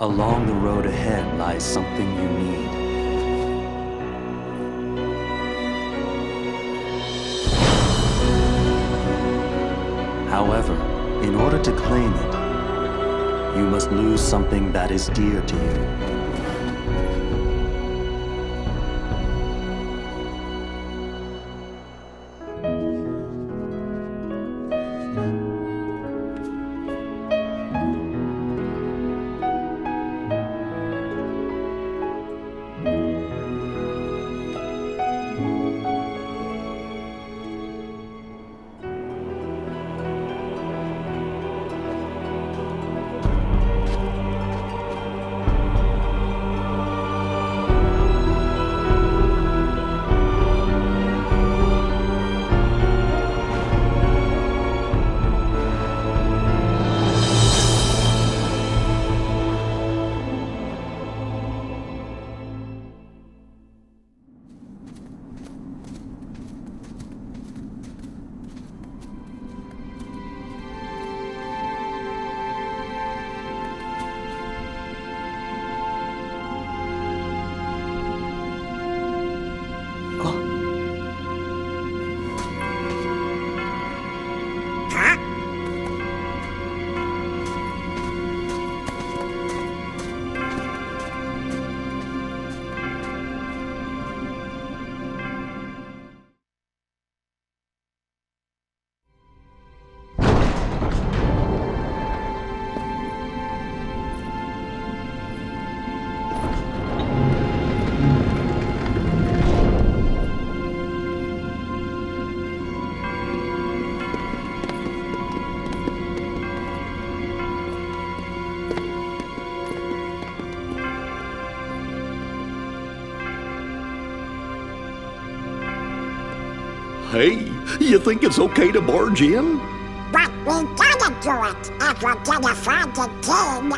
Along the road ahead lies something you need. However, in order to claim it, you must lose something that is dear to you. Hey, you think it's okay to barge in? But we gotta do it if we're gonna find the king.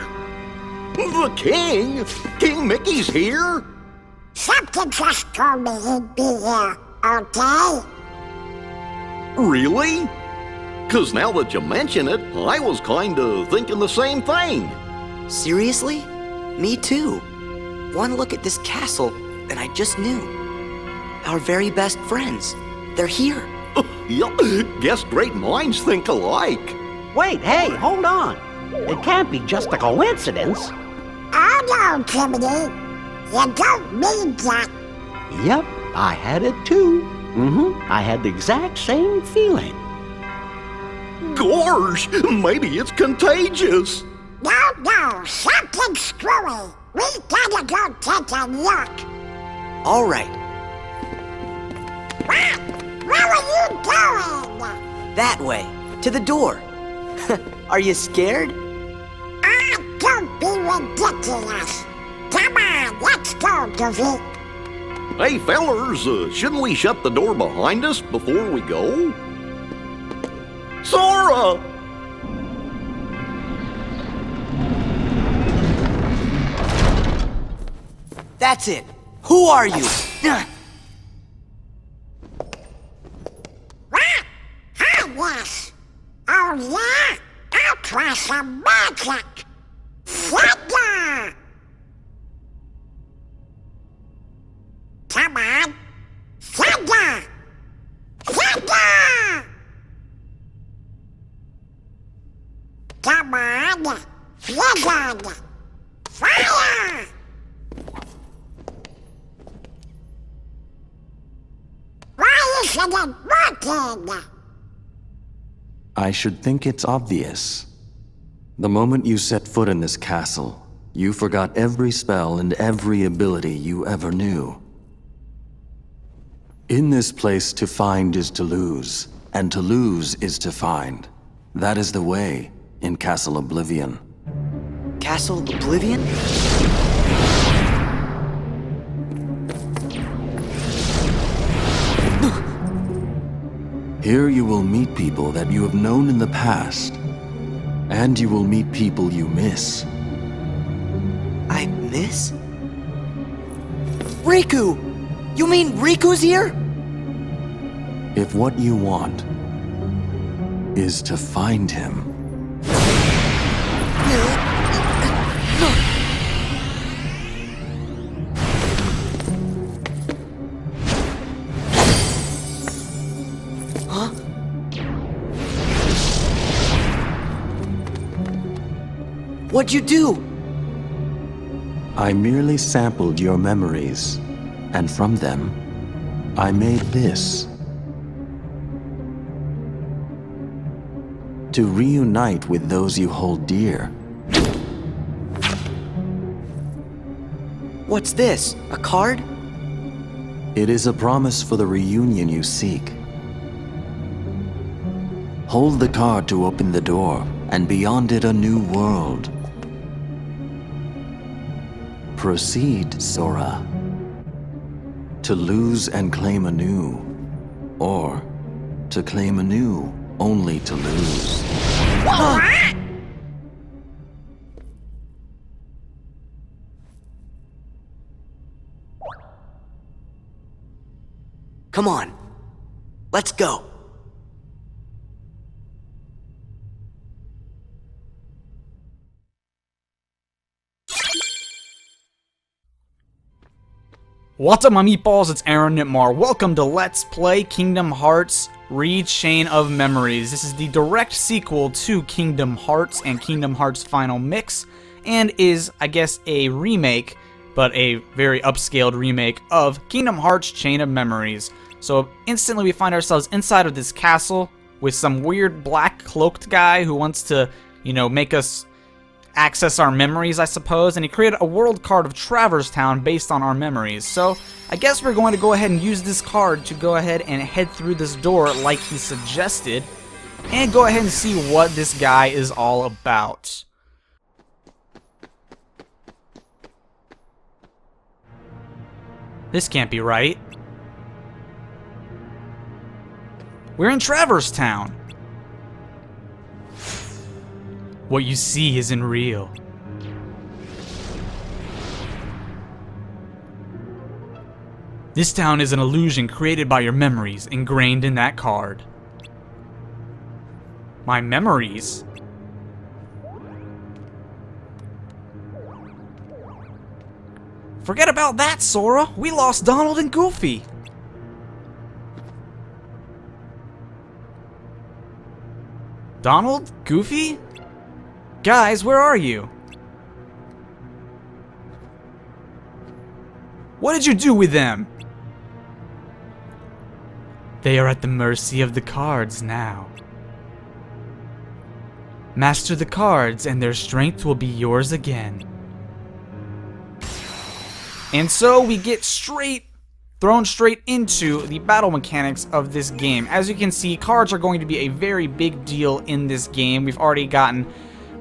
The king? King Mickey's here? Something just told me he'd be here, okay? Really? 'Cause now that you mention it, I was kinda thinking the same thing. Seriously? Me too. One look at this castle, and I just knew. Our very best friends. They're here. Yup, guess great minds think alike. Wait, hey, hold on. It can't be just a coincidence. Oh no, Jiminy. You don't mean that. Yep, I had it too. I had the exact same feeling. Gorge, maybe it's contagious. No, something's screwy. We gotta go take a look. All right, Where are you going? that way, to the door. Are you scared? Don't be ridiculous. Come on, let's go, Goofy. Hey, fellers, shouldn't we shut the door behind us before we go? Sora! That's it. Who are you? What? Yes. Oh, yeah? I'll try some magic. Thunder! Come on. Thunder! Thunder! Come on. Blizzard! Fire! Why isn't it working? I should think it's obvious. The moment you set foot in this castle, you forgot every spell and every ability you ever knew. In this place, to find is to lose, and to lose is to find. That is the way in Castle Oblivion. Castle Oblivion? Here you will meet people that you have known in the past, and you will meet people you miss. I miss? Riku! You mean Riku's here? If what you want is to find him, What'd you do? I merely sampled your memories, and from them, I made this. To reunite with those you hold dear. What's this? A card? It is a promise for the reunion you seek. Hold the card to open the door, and beyond it a new world. Proceed, Sora. To lose and claim anew, or to claim anew only to lose. Come on. Let's go. What's up, my meatballs? It's Aaronitmar. Welcome to Let's Play Kingdom Hearts Chain of Memories. This is the direct sequel to Kingdom Hearts and Kingdom Hearts Final Mix, and is, I guess, a remake, but a very upscaled remake of Kingdom Hearts Chain of Memories. So instantly we find ourselves inside of this castle with some weird black cloaked guy who wants to, make us access our memories, I suppose, and he created a world card of Traverse Town based on our memories. So I guess we're going to go ahead and use this card to go ahead and head through this door like he suggested, and go ahead and see what this guy is all about. This can't be right. We're in Traverse Town. What you see isn't real. This town is an illusion created by your memories ingrained in that card. My memories? Forget about that, Sora! We lost Donald and Goofy! Donald? Goofy? Guys, where are you? What did you do with them? They are at the mercy of the cards now. Master the cards and their strength will be yours again. And so we get thrown straight into the battle mechanics of this game. As you can see, cards are going to be a very big deal in this game. We've already gotten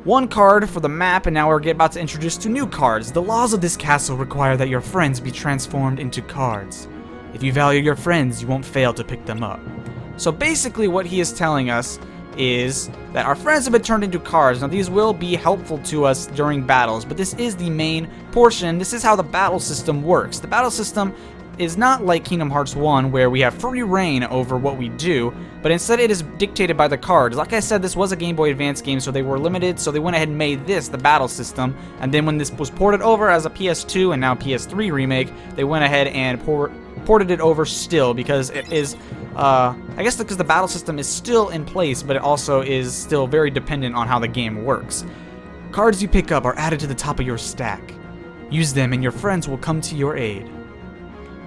one card for the map, and now we're about to introduce two new cards. The laws of this castle require that your friends be transformed into cards. If you value your friends, you won't fail to pick them up. So basically what he is telling us is that our friends have been turned into cards. Now these will be helpful to us during battles, but this is the main portion. This is how the battle system works. The battle system is not like Kingdom Hearts 1 where we have free reign over what we do, but instead it is dictated by the cards. Like I said, this was a Game Boy Advance game, so they were limited, so they went ahead and made this the battle system, and then when this was ported over as a PS2 and now PS3 remake, they went ahead and ported it over still, because it is, I guess because the battle system is still in place, but it also is still very dependent on how the game works. Cards you pick up are added to the top of your stack. Use them and your friends will come to your aid.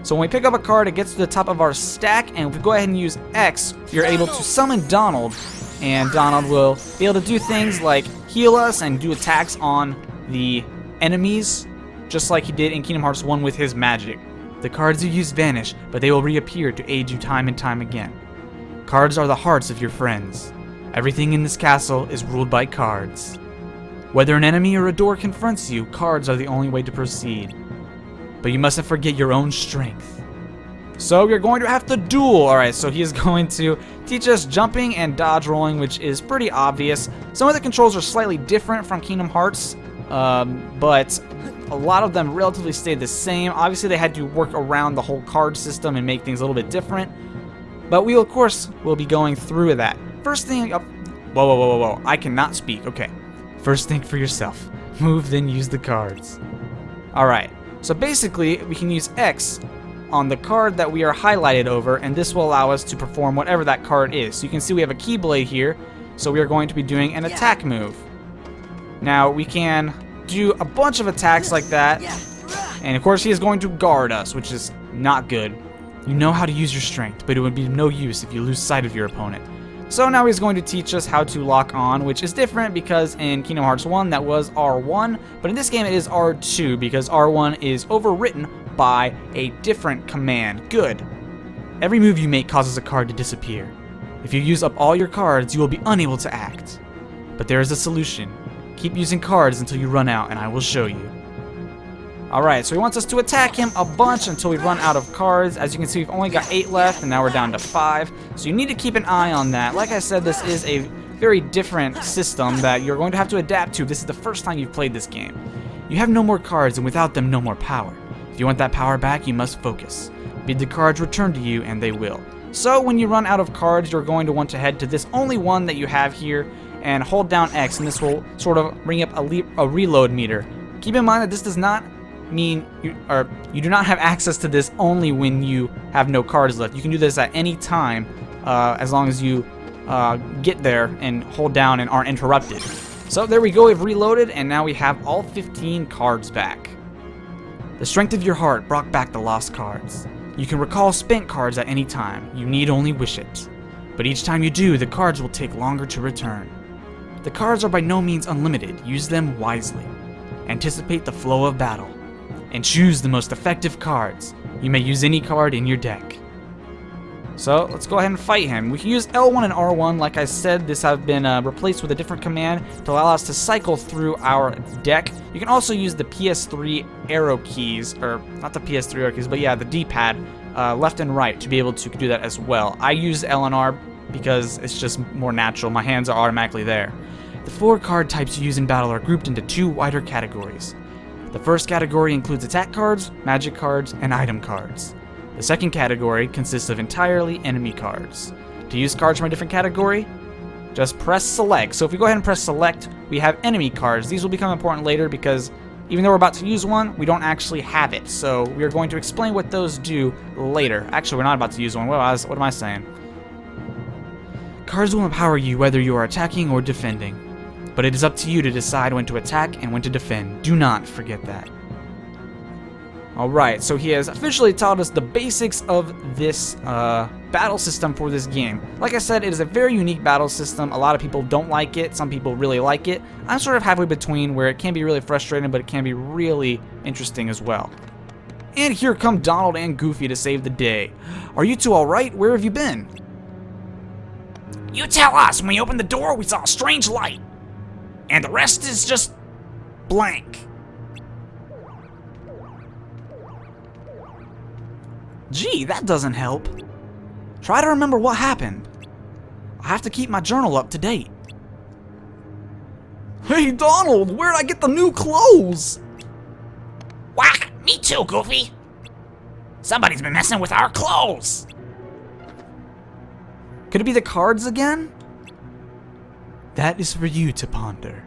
So when we pick up a card, it gets to the top of our stack, and if we go ahead and use X, you're able to summon Donald, and Donald will be able to do things like heal us and do attacks on the enemies, just like he did in Kingdom Hearts 1 with his magic. The cards you use vanish, but they will reappear to aid you time and time again. Cards are the hearts of your friends. Everything in this castle is ruled by cards. Whether an enemy or a door confronts you, cards are the only way to proceed. But you mustn't forget your own strength. So we're going to have to duel. Alright, so he is going to teach us jumping and dodge rolling, which is pretty obvious. Some of the controls are slightly different from Kingdom Hearts, but a lot of them relatively stayed the same. Obviously they had to work around the whole card system and make things a little bit different. But we, of course, will be going through that. First thing... Whoa. I cannot speak. Okay. First think for yourself. Move, then use the cards. Alright. So basically, we can use X on the card that we are highlighted over, and this will allow us to perform whatever that card is. So you can see we have a Keyblade here, so we are going to be doing an attack move. Now, we can do a bunch of attacks like that. And of course, he is going to guard us, which is not good. You know how to use your strength, but it would be of no use if you lose sight of your opponent. So now he's going to teach us how to lock on, which is different because in Kingdom Hearts 1 that was R1, but in this game it is R2 because R1 is overwritten by a different command. Good. Every move you make causes a card to disappear. If you use up all your cards, you will be unable to act. But there is a solution. Keep using cards until you run out, and I will show you. Alright, so he wants us to attack him a bunch until we run out of cards. As you can see, we've only got 8 left, and now we're down to 5. So you need to keep an eye on that. Like I said, this is a very different system that you're going to have to adapt to. This is the first time you've played this game. You have no more cards, and without them, no more power. If you want that power back, you must focus. Bid the cards return to you, and they will. So when you run out of cards, you're going to want to head to this only one that you have here, and hold down X, and this will sort of bring up a reload meter. Keep in mind that this does not mean you do not have access to this only when you have no cards left. You can do this at any time as long as you get there and hold down and aren't interrupted. So there we go, we've reloaded and now we have all 15 cards back. The strength of your heart brought back the lost cards. You can recall spent cards at any time. You need only wish it. But each time you do, the cards will take longer to return. The cards are by no means unlimited. Use them wisely. Anticipate the flow of battle. And choose the most effective cards. You may use any card in your deck. So let's go ahead and fight him. We can use L1 and R1. Like I said, this has been replaced with a different command to allow us to cycle through our deck. You can also use the PS3 arrow keys, or not the PS3 arrow keys, but yeah, the D-pad, left and right to be able to do that as well. I use L and R because it's just more natural. My hands are automatically there. The 4 card types you use in battle are grouped into 2 wider categories. The first category includes attack cards, magic cards, and item cards. The second category consists of entirely enemy cards. To use cards from a different category, just press select. So if we go ahead and press select, we have enemy cards. These will become important later because even though we're about to use one, we don't actually have it. So we are going to explain what those do later. Actually, we're not about to use one. What am I saying? Cards will empower you whether you are attacking or defending. But it is up to you to decide when to attack and when to defend. Do not forget that. Alright, so he has officially taught us the basics of this battle system for this game. Like I said, it is a very unique battle system. A lot of people don't like it. Some people really like it. I'm sort of halfway between where it can be really frustrating, but it can be really interesting as well. And here come Donald and Goofy to save the day. Are you two alright? Where have you been? You tell us. When we opened the door, we saw a strange light. And the rest is just blank. Gee, that doesn't help. Try to remember what happened. I have to keep my journal up to date. Hey Donald, where'd I get the new clothes? Whack! Me too, Goofy. Somebody's been messing with our clothes. Could it be the cards again? That is for you to ponder.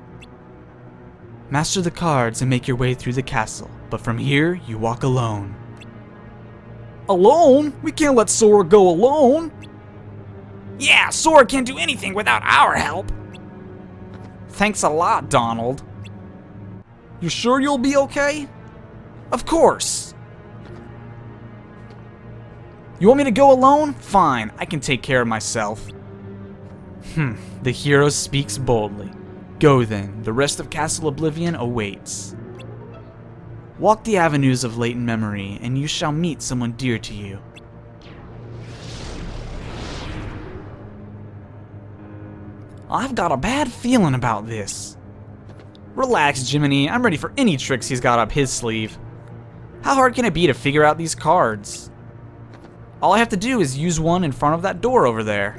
Master the cards and make your way through the castle, but from here, you walk alone. Alone? We can't let Sora go alone! Yeah, Sora can't do anything without our help. Thanks a lot, Donald. You sure you'll be okay? Of course! You want me to go alone? Fine, I can take care of myself. The hero speaks boldly. Go then, the rest of Castle Oblivion awaits. Walk the avenues of latent memory, and you shall meet someone dear to you. I've got a bad feeling about this. Relax, Jiminy, I'm ready for any tricks he's got up his sleeve. How hard can it be to figure out these cards? All I have to do is use one in front of that door over there.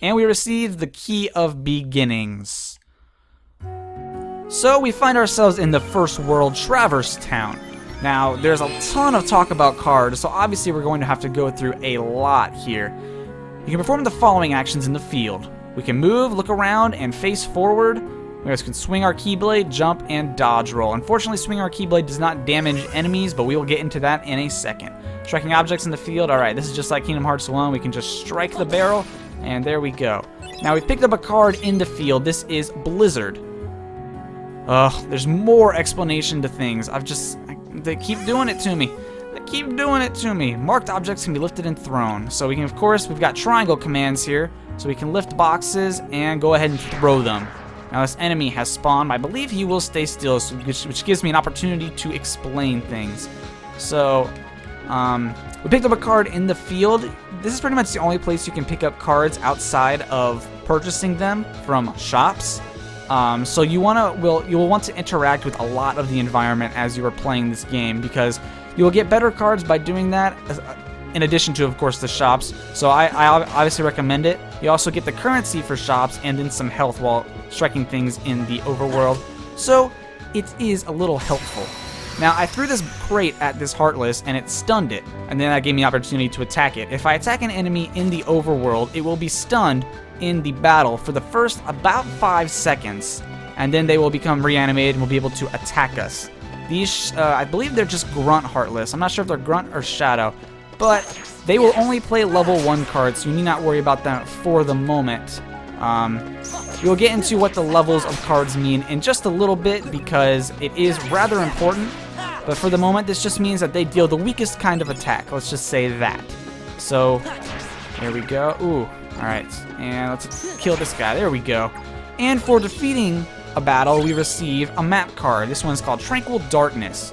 And we receive the Key of Beginnings. So we find ourselves in the first world, Traverse Town. Now, there's a ton of talk about cards, so obviously we're going to have to go through a lot here. You can perform the following actions in the field. We can move, look around, and face forward. We also can swing our Keyblade, jump, and dodge roll. Unfortunately, swinging our Keyblade does not damage enemies, but we will get into that in a second. Striking objects in the field. Alright, this is just like Kingdom Hearts 1. We can just strike the barrel, And there we go. Now we picked up a card in the field. This is Blizzard. Ugh, there's more explanation to things. They keep doing it to me. They keep doing it to me. Marked objects can be lifted and thrown. So we can, of course, we've got triangle commands here. So we can lift boxes and go ahead and throw them. Now this enemy has spawned. I believe he will stay still, which gives me an opportunity to explain things. So, we picked up a card in the field. This is pretty much the only place you can pick up cards outside of purchasing them from shops. So you will want to interact with a lot of the environment as you are playing this game, because you will get better cards by doing that, in addition to, of course, the shops. So I obviously recommend it. You also get the currency for shops and then some health while striking things in the overworld. So it is a little helpful. Now, I threw this crate at this Heartless, and it stunned it, and then that gave me the opportunity to attack it. If I attack an enemy in the overworld, it will be stunned in the battle for the first about 5 seconds, and then they will become reanimated and will be able to attack us. These, I believe they're just Grunt Heartless. I'm not sure if they're Grunt or Shadow, but they will only play level 1 cards, so you need not worry about them for the moment. We'll get into what the levels of cards mean in just a little bit, because it is rather important. But for the moment, this just means that they deal the weakest kind of attack. Let's just say that. So, there we go. Ooh, alright. And let's kill this guy. There we go. And for defeating a battle, we receive a map card. This one's called Tranquil Darkness.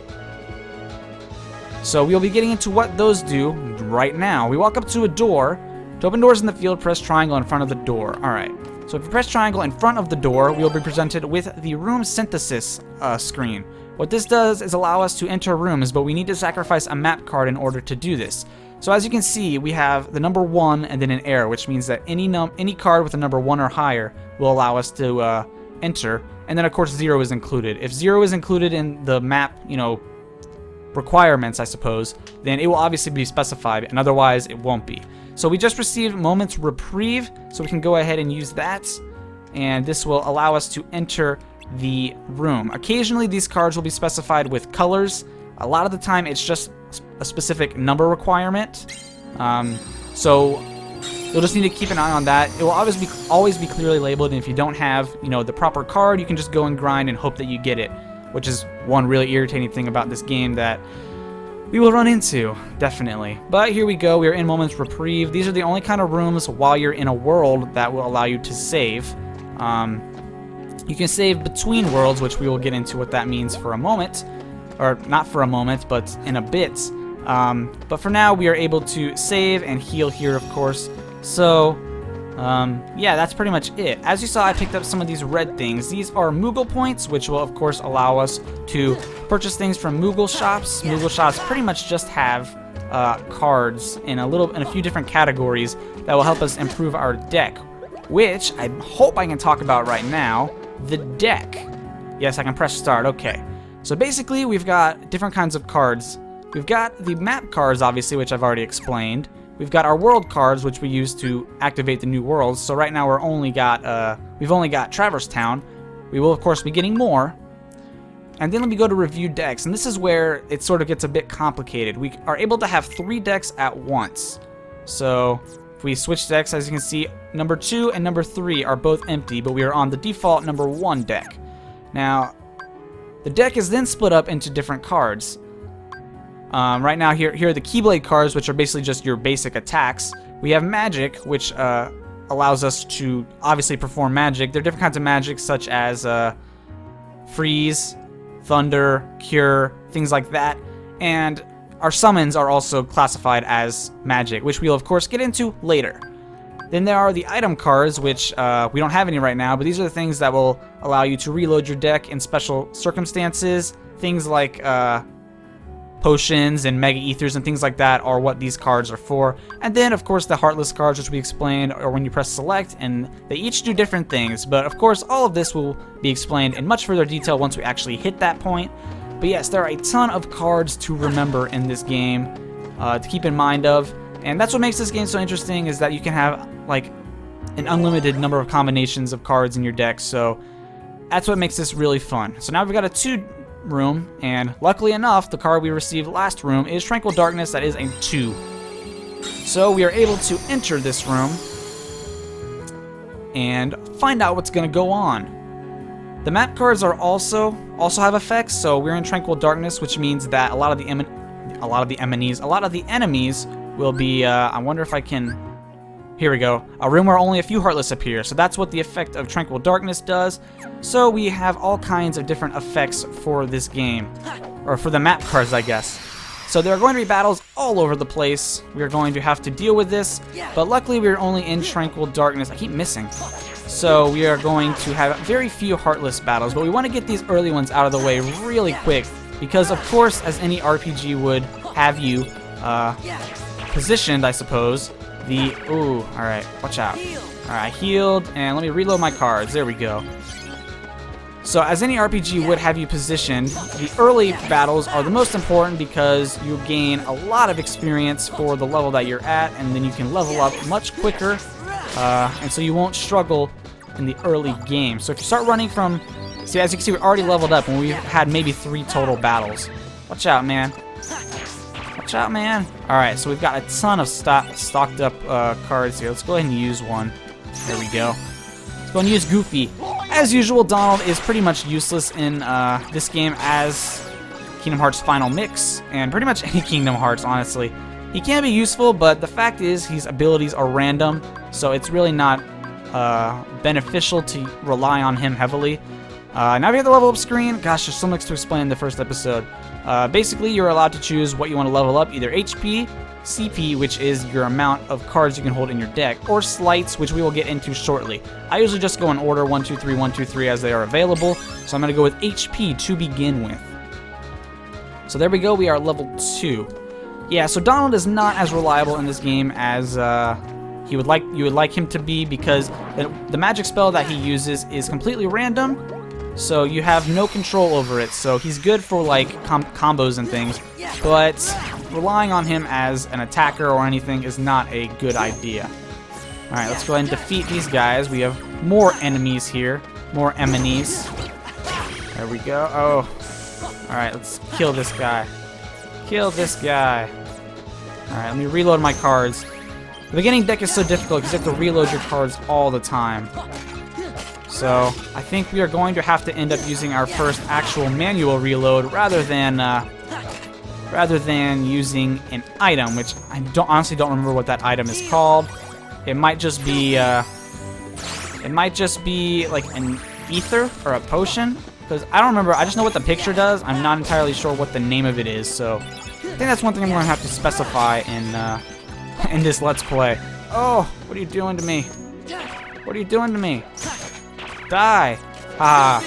So we'll be getting into what those do right now. We walk up to a door. To open doors in the field, press triangle in front of the door. Alright. So if you press triangle in front of the door, we'll be presented with the room synthesis screen. What this does is allow us to enter rooms, but we need to sacrifice a map card in order to do this. So as you can see, we have the number 1 and then an arrow, which means that any card with a number 1 or higher will allow us to enter. And then of course 0 is included. If 0 is included in the map, requirements, I suppose, then it will obviously be specified, and otherwise it won't be. So we just received Moment's Reprieve, so we can go ahead and use that, and this will allow us to enter the room. Occasionally these cards will be specified with colors. A lot of the time it's just a specific number requirement. So you'll just need to keep an eye on that. It will always be clearly labeled, and if you don't have, the proper card, you can just go and grind and hope that you get it, which is one really irritating thing about this game that we will run into, definitely. But here we go, we are in Moment's Reprieve. These are the only kind of rooms while you're in a world that will allow you to save. You can save between worlds, which we will get into what that means for a moment. Or not for a moment, but in a bit. But for now, we are able to save and heal here, of course. So, yeah, that's pretty much it. As you saw, I picked up some of these red things. These are Moogle points, which will, of course, allow us to purchase things from Moogle shops. Moogle shops pretty much just have cards in a few different categories that will help us improve our deck, which I hope I can talk about right now. The deck. Yes, I can press start. Okay. So basically, we've got different kinds of cards. We've got the map cards, obviously, which I've already explained. We've got our world cards, which we use to activate the new worlds. So right now we've only got Traverse Town. We will, of course, be getting more. And then we go to review decks, and this is where it sort of gets a bit complicated. We are able to have 3 decks at once. So if we switch decks, as you can see, number 2 and number 3 are both empty, but we are on the default number 1 deck. Now, the deck is then split up into different cards. Right now, here are the Keyblade cards, which are basically just your basic attacks. We have Magic, which allows us to obviously perform magic. There are different kinds of magic, such as Freeze, Thunder, Cure, things like that. And our summons are also classified as magic, which we'll, of course, get into later. Then there are the item cards, which we don't have any right now, but these are the things that will allow you to reload your deck in special circumstances. Things like potions and mega ethers and things like that are what these cards are for. And then, of course, the Heartless cards, which we explained, or when you press select, and they each do different things. But, of course, all of this will be explained in much further detail once we actually hit that point. But yes, there are a ton of cards to remember in this game, to keep in mind of. And that's what makes this game so interesting, is that you can have, like, an unlimited number of combinations of cards in your deck. So that's what makes this really fun. So now we've got a 2 room, and luckily enough, the card we received last room is Tranquil Darkness. That is a 2. So we are able to enter this room, and find out what's going to go on. The map cards are also have effects, so we're in Tranquil Darkness, which means that a lot of the enemies will be, I wonder if I can, here we go, a room where only a few Heartless appear, so that's what the effect of Tranquil Darkness does. So we have all kinds of different effects for this game, or for the map cards, I guess. So there are going to be battles all over the place. We are going to have to deal with this, but luckily we're only in Tranquil Darkness. I keep missing. So we are going to have very few Heartless battles, but we want to get these early ones out of the way really quick, because of course, as any RPG would have you positioned, I suppose, ooh, alright, watch out. Alright, healed, and let me reload my cards. There we go. So as any RPG would have you positioned, the early battles are the most important because you gain a lot of experience for the level that you're at, and then you can level up much quicker, and so you won't struggle in the early game. So if you start running from, see, as you can see, we're already leveled up and we've had maybe 3 total battles. Watch out, man. Watch out, man. Alright, so we've got a ton of stocked up cards here. Let's go ahead and use one. There we go. Let's go and use Goofy. As usual, Donald is pretty much useless in this game as Kingdom Hearts Final Mix, and pretty much any Kingdom Hearts, honestly. He can be useful, but the fact is his abilities are random, so it's really not beneficial to rely on him heavily. Now we have the level up screen. Gosh, there's so much to explain in the first episode. Basically, you're allowed to choose what you want to level up, either HP, CP, which is your amount of cards you can hold in your deck, or slights, which we will get into shortly. I usually just go in order 1, 2, 3, 1, 2, 3 as they are available, so I'm going to go with HP to begin with. So there we go, we are level 2. Yeah, so Donald is not as reliable in this game as you would like him to be, because the magic spell that he uses is completely random, so you have no control over it. So he's good for like combos and things, but relying on him as an attacker or anything is not a good idea. Alright, let's go ahead and defeat these guys. We have more enemies here, more enemies. There we go. Oh, alright, let's kill this guy. Kill this guy. Alright, let me reload my cards. The beginning deck is so difficult because you have to reload your cards all the time. So I think we are going to have to end up using our first actual manual reload rather than using an item, which I honestly don't remember what that item is called. It might just be like an ether or a potion, because I don't remember. I just know what the picture does. I'm not entirely sure what the name of it is, so I think that's one thing I'm going to have to specify in this Let's Play. Oh, what are you doing to me? What are you doing to me? Die! Ah,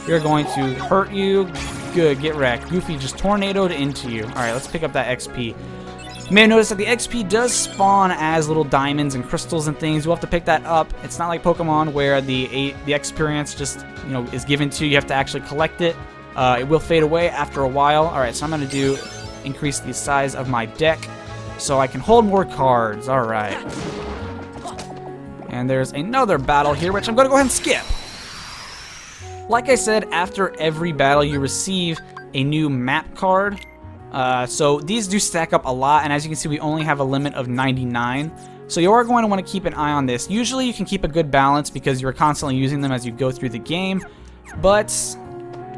we're going to hurt you. Good, get wrecked. Goofy just tornadoed into you. Alright, let's pick up that XP. You may have noticed that the XP does spawn as little diamonds and crystals and things. You'll have to pick that up. It's not like Pokemon where the experience just, is given to you. You have to actually collect it. It will fade away after a while. Alright, so I'm going to increase the size of my deck so I can hold more cards. Alright. And there's another battle here, which I'm going to go ahead and skip. Like I said, after every battle you receive a new map card. So these do stack up a lot, and as you can see, we only have a limit of 99. So you are going to want to keep an eye on this. Usually you can keep a good balance because you're constantly using them as you go through the game, but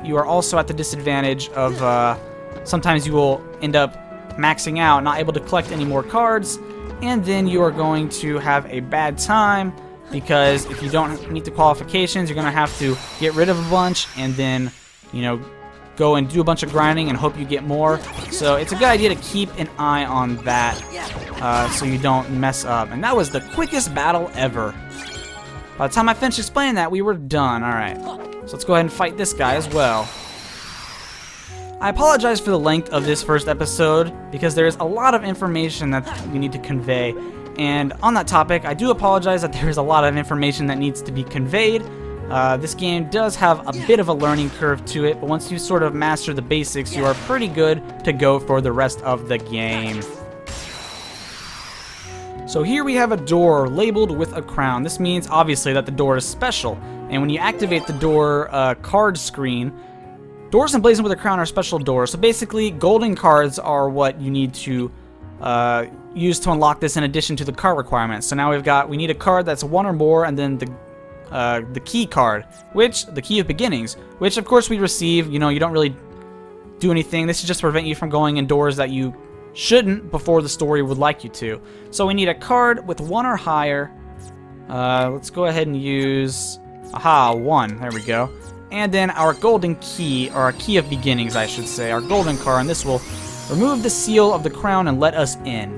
you are also at the disadvantage of sometimes you will end up maxing out, not able to collect any more cards, and then you are going to have a bad time because if you don't meet the qualifications, you're going to have to get rid of a bunch and then, go and do a bunch of grinding and hope you get more. So it's a good idea to keep an eye on that so you don't mess up. And that was the quickest battle ever. By the time I finished explaining that, we were done. Alright, so let's go ahead and fight this guy as well. I apologize for the length of this first episode because there's a lot of information that we need to convey. And on that topic, I do apologize that there's a lot of information that needs to be conveyed. This game does have a bit of a learning curve to it, but once you sort of master the basics, you are pretty good to go for the rest of the game. So here we have a door labeled with a crown. This means obviously that the door is special. And when you activate the door card screen, doors emblazoned with a crown are special doors. So basically, golden cards are what you need to use to unlock this in addition to the card requirements. So now we need a card that's 1 or more, and then the key card, the key of beginnings, which of course we receive. You know, you don't really do anything. This is just to prevent you from going in doors that you shouldn't before the story would like you to. So we need a card with 1 or higher. Let's go ahead and use 1. There we go. And then our golden key, or our key of beginnings, I should say, our golden card, and this will remove the seal of the crown and let us in.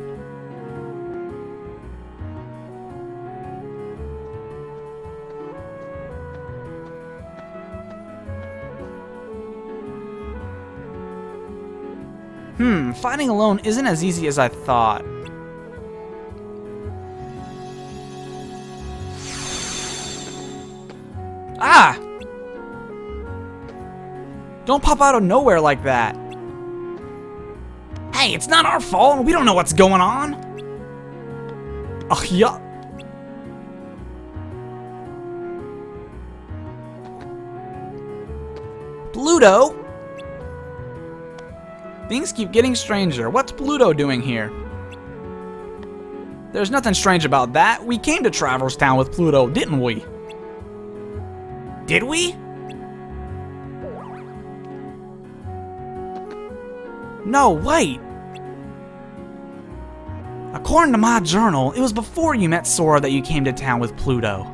Fighting alone isn't as easy as I thought. Ah! Don't pop out of nowhere like that. Hey, it's not our fault. We don't know what's going on. Ugh, yeah. Pluto? Things keep getting stranger. What's Pluto doing here? There's nothing strange about that. We came to Traverse Town with Pluto, didn't we? Did we? No, wait. According to my journal, it was before you met Sora that you came to town with Pluto.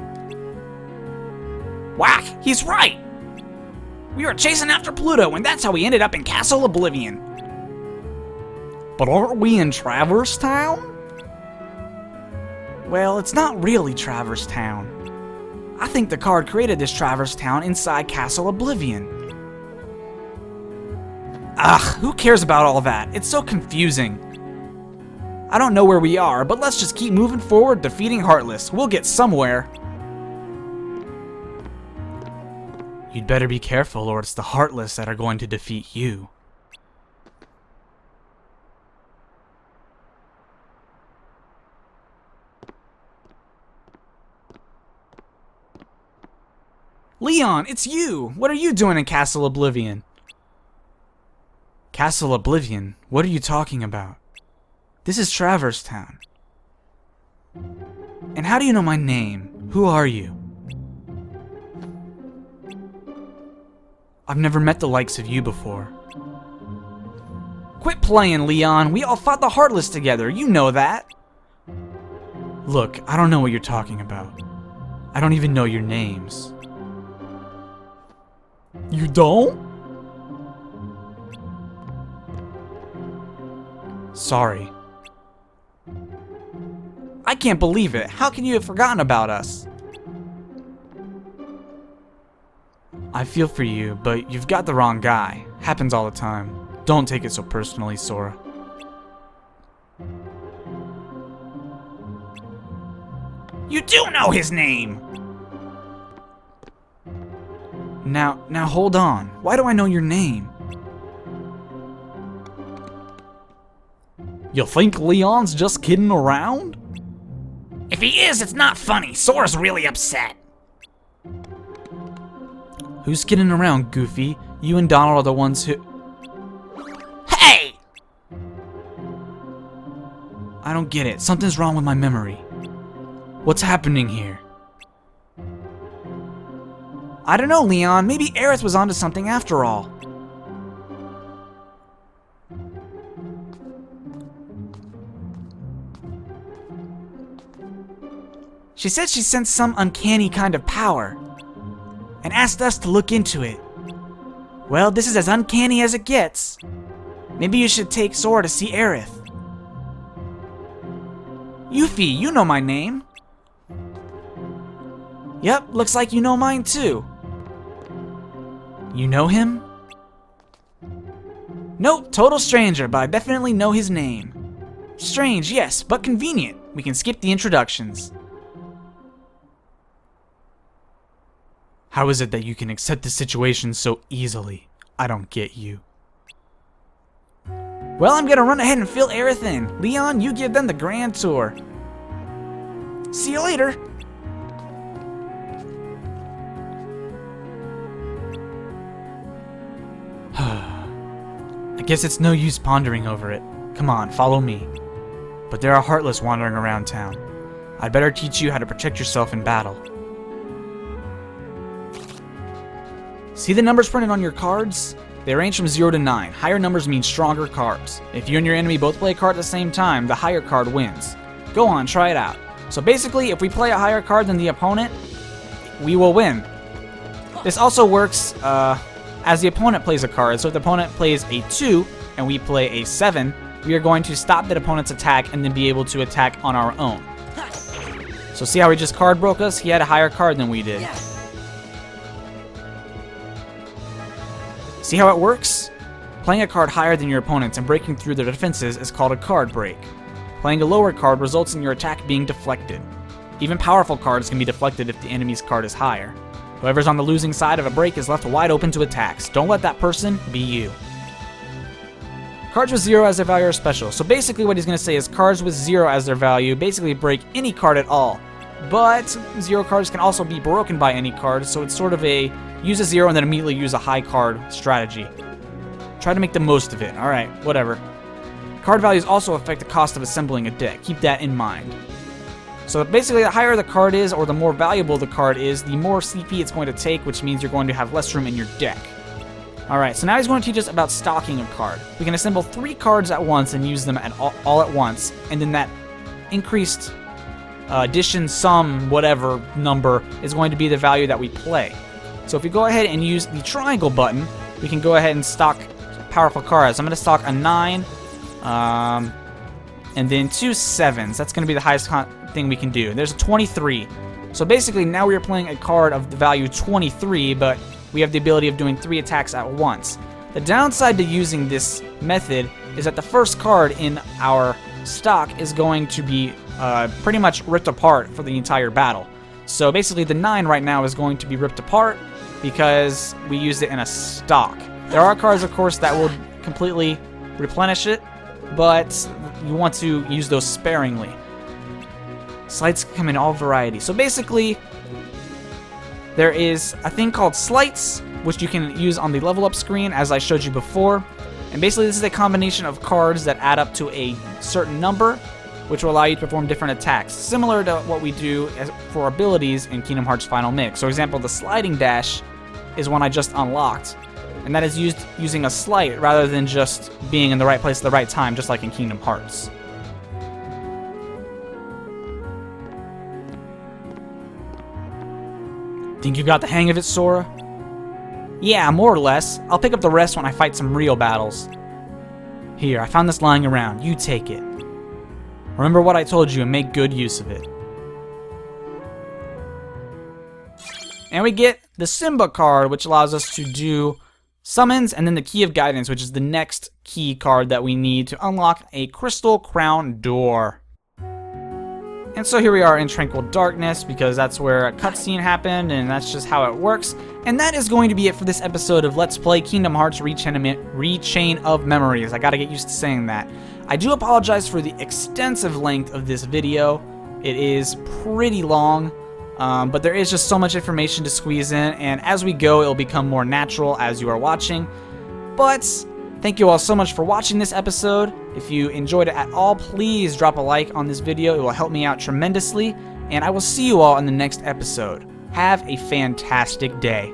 Whack! He's right! We were chasing after Pluto, and that's how we ended up in Castle Oblivion. But aren't we in Traverse Town? Well, it's not really Traverse Town. I think the card created this Traverse Town inside Castle Oblivion. Ugh, who cares about all that? It's so confusing. I don't know where we are, but let's just keep moving forward, defeating Heartless. We'll get somewhere. You'd better be careful, or it's the Heartless that are going to defeat you. Leon, it's you! What are you doing in Castle Oblivion? Castle Oblivion? What are you talking about? This is Traverse Town. And how do you know my name? Who are you? I've never met the likes of you before. Quit playing, Leon. We all fought the Heartless together. You know that. Look, I don't know what you're talking about. I don't even know your names. You don't? Sorry. I can't believe it. How can you have forgotten about us? I feel for you, but you've got the wrong guy. Happens all the time. Don't take it so personally, Sora. You do know his name! Now hold on. Why do I know your name? You think Leon's just kidding around? If he is, it's not funny. Sora's really upset. Who's kidding around, Goofy? You and Donald are the ones who... Hey! I don't get it. Something's wrong with my memory. What's happening here? I don't know, Leon. Maybe Aerith was onto something after all. She said she sensed some uncanny kind of power and asked us to look into it. Well, this is as uncanny as it gets. Maybe you should take Sora to see Aerith. Yuffie, you know my name. Yep, looks like you know mine too. You know him? Nope, total stranger, but I definitely know his name. Strange, yes, but convenient. We can skip the introductions. How is it that you can accept the situation so easily? I don't get you. Well, I'm gonna run ahead and fill Aerith in. Leon, you give them the grand tour. See you later. I guess it's no use pondering over it. Come on, follow me. but there are heartless wandering around town. I'd better teach you how to protect yourself in battle. See the numbers printed on your cards? They range from 0 to 9. Higher numbers mean stronger cards. If you and your enemy both play a card at the same time, the higher card wins. Go on, try it out. So basically, if we play a higher card than the opponent, we will win. This also works as the opponent plays a card. So if the opponent plays a 2 and we play a 7, we are going to stop that opponent's attack and then be able to attack on our own. So see how he just card broke us? He had a higher card than we did. See how it works? Playing a card higher than your opponent's and breaking through their defenses is called a card break. Playing a lower card results in your attack being deflected. Even powerful cards can be deflected if the enemy's card is higher. Whoever's on the losing side of a break is left wide open to attacks. Don't let that person be you. Cards with 0 as their value are special. So basically what he's going to say is cards with 0 as their value basically break any card at all. But 0 cards can also be broken by any card, so it's sort of a use a 0 and then immediately use a high card strategy. Try to make the most of it. Alright, whatever. Card values also affect the cost of assembling a deck. Keep that in mind. So basically, the higher the card is, or the more valuable the card is, the more CP it's going to take, which means you're going to have less room in your deck. Alright, so now he's going to teach us about stocking a card. We can assemble 3 cards at once and use them at all at once, and then that increased addition, sum, whatever number is going to be the value that we play. So if we go ahead and use the triangle button, we can go ahead and stock powerful cards. I'm going to stock a 9, and then 2 7s. That's going to be the highest thing we can do. There's a 23. So basically now we are playing a card of the value 23, but we have the ability of doing 3 attacks at once. The downside to using this method is that the first card in our stock is going to be pretty much ripped apart for the entire battle. So basically the 9 right now is going to be ripped apart because we used it in a stock. There are cards, of course, that will completely replenish it, but you want to use those sparingly. Slights come in all varieties. So basically, there is a thing called slights, which you can use on the level up screen, as I showed you before. And basically, this is a combination of cards that add up to a certain number, which will allow you to perform different attacks, similar to what we do for abilities in Kingdom Hearts Final Mix. So, for example, the sliding dash is one I just unlocked, and that is used using a slight rather than just being in the right place at the right time, just like in Kingdom Hearts. Think you got the hang of it, Sora? Yeah, more or less. I'll pick up the rest when I fight some real battles. Here, I found this lying around. You take it. Remember what I told you and make good use of it. And we get the Simba card, which allows us to do summons, and then the Key of Guidance, which is the next key card that we need to unlock a Crystal Crown door. And so here we are in Tranquil Darkness, because that's where a cutscene happened, and that's just how it works. And that is going to be it for this episode of Let's Play Kingdom Hearts Rechain of Memories. I gotta get used to saying that. I do apologize for the extensive length of this video. It is pretty long, but there is just so much information to squeeze in, and as we go, it'll become more natural as you are watching. But thank you all so much for watching this episode. If you enjoyed it at all, please drop a like on this video. It will help me out tremendously, and I will see you all in the next episode. Have a fantastic day.